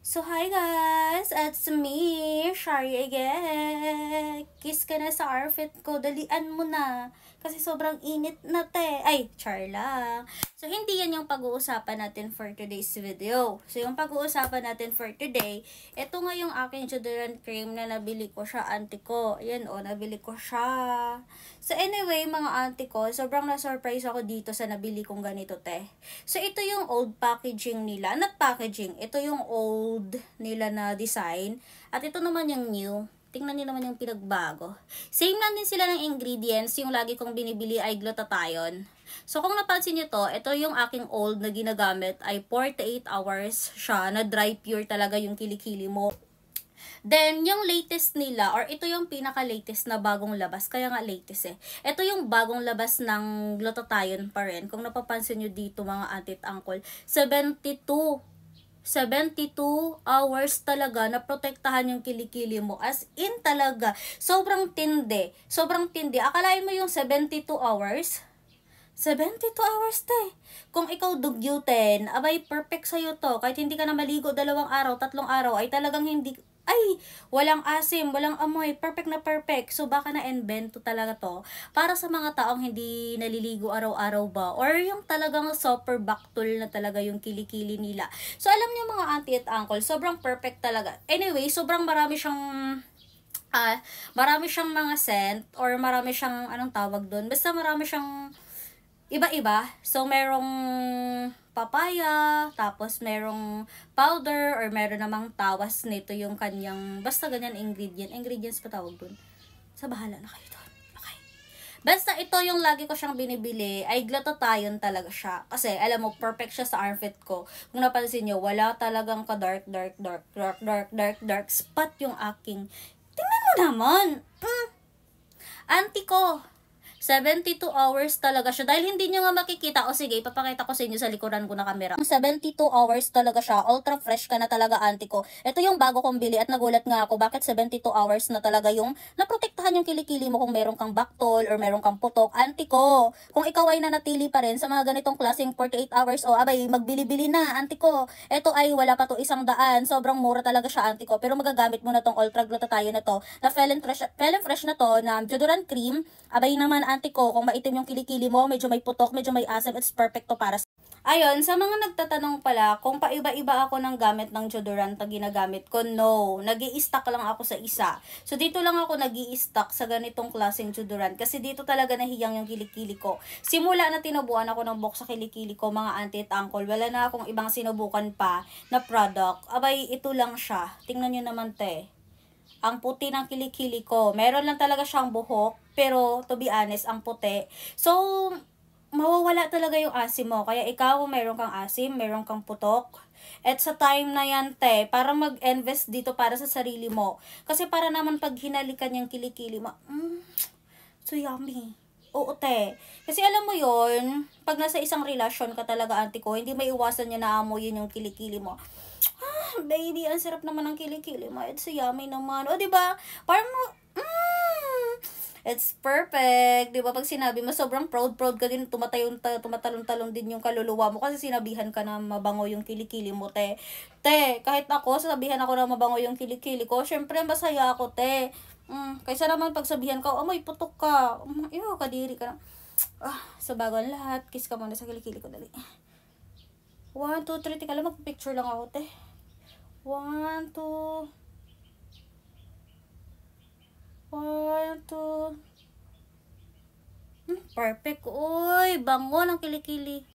So, hi guys! It's me, Shari again. Kiss ka na sa outfit ko. Dalian mo na. Kasi sobrang init na te. Ay, char lang. So, hindi yan yung pag-uusapan natin for today's video. So, yung pag-uusapan natin for today, ito nga yung aking deodorant cream na nabili ko siya, auntie ko. Ayan o, nabili ko siya. So, anyway, mga auntie ko, sobrang na-surprise ako dito sa nabili kong ganito te. So, ito yung old packaging nila. Not packaging, ito yung old nila na design. At ito naman yung new. Tingnan niyo naman yung pinagbago. Same lang din sila ng ingredients. Yung lagi kong binibili ay glutathione. So, kung napansin niyo to, ito yung aking old na ginagamit ay 48 hours siya na dry pure talaga yung kilikili mo. Then, yung latest nila, or ito yung pinaka-latest na bagong labas, kaya nga latest eh. Ito yung bagong labas ng glutathione pa rin. Kung napapansin nyo dito mga auntie at uncle, 72 hours talaga na protektahan yung kilikili mo. As in talaga, sobrang tindi. Sobrang tindi. Akalain mo yung 72 hours? 72 hours te. Kung ikaw dugyutin, abay perfect sa'yo to. Kahit hindi ka na maligo 2 araw, 3 araw, ay talagang hindi, ay, walang asim, walang amoy, perfect na perfect. So, baka na-invento talaga to para sa mga taong hindi naliligo araw-araw ba? Or yung talagang super backtool na talaga yung kilikili nila. So, alam niyo mga auntie at uncle, sobrang perfect talaga. Anyway, sobrang marami siyang mga scent or marami siyang, anong tawag doon? Basta marami siyang iba-iba. So, merong papaya, tapos merong powder, or meron namang tawas nito yung kanyang, basta ganyan ingredients pa tawag dun. Sa bahala na kayo doon. Okay. Basta ito yung lagi ko siyang binibili, ay glutathione talaga siya. Kasi, alam mo, perfect siya sa armpit ko. Kung napansin nyo, wala talagang dark spot yung aking. Tingnan mo naman. Auntie ko, 72 hours talaga siya. Dahil hindi nyo nga makikita. O sige, ipapakita ko sa inyo sa likuran ko na camera. 72 hours talaga siya. Ultra fresh ka na talaga, auntie ko. Ito yung bago kong bili at nagulat nga ako. Bakit 72 hours na talaga yung naprotektahan yung kilikili mo kung meron kang baktol or meron kang putok. Auntie ko, kung ikaw ay nanatili pa rin sa mga ganitong klaseng 48 hours, o abay, magbili-bili na, auntie ko. Ito ay wala pa to 100. Sobrang mura talaga siya, auntie ko. Pero magagamit mo na tong ultra glutathione na to, na Felon Fresh na to, na deodorant cream. Abay naman, auntie ko, kung maitim yung kilikili mo, medyo may putok, medyo may asim, it's perfect to para sa. Ayun, sa mga nagtatanong pala, kung paiba-iba ako ng gamit ng deodorant na ginagamit ko, no. Nag-i-stock lang ako sa isa. So, dito lang ako nag-i-stock sa ganitong klaseng deodorant. Kasi dito talaga nahiyang yung kilikili ko. Simula na tinubuan ako ng box sa kilikili ko, mga auntie at uncle, wala na akong ibang sinubukan pa na product. Abay, ito lang siya. Tingnan nyo naman, te. Ang puti ng kilikili ko. Meron lang talaga siyang buhok, pero to be honest, ang puti. So, mawawala talaga yung asim mo. Kaya ikaw, meron kang asim, meron kang putok. At sa time na yan, te, para mag-invest dito para sa sarili mo. Kasi para naman pag hinalikan yung kilikili mo, so yummy. Oo, te. Kasi alam mo yon, pag nasa isang relasyon ka talaga, auntie ko, hindi may iwasan niya na amoyin yung kilikili mo. Baby, ang sarap naman ng kilikili mo. It's so yummy naman. O, diba? Parang, it's perfect. Diba? Pag sinabi mo, sobrang proud ka din. Tumatalon-talon din yung kaluluwa mo. Kasi sinabihan ka na mabango yung kilikili mo, te. Te, kahit ako, sabihan ako na mabango yung kilikili ko. Syempre, masaya ako, te. Kaysa naman pagsabihan ka, amoy, putok ka. Iyo, kadiri ka na. So bago ang lahat, kiss ka muna sa kilikili ko, dali. 1, 2, 3, tika lang, magpipicture lang ako, te. 1, 2. 1, 2. Perfect. Uy, bango ng kilikili.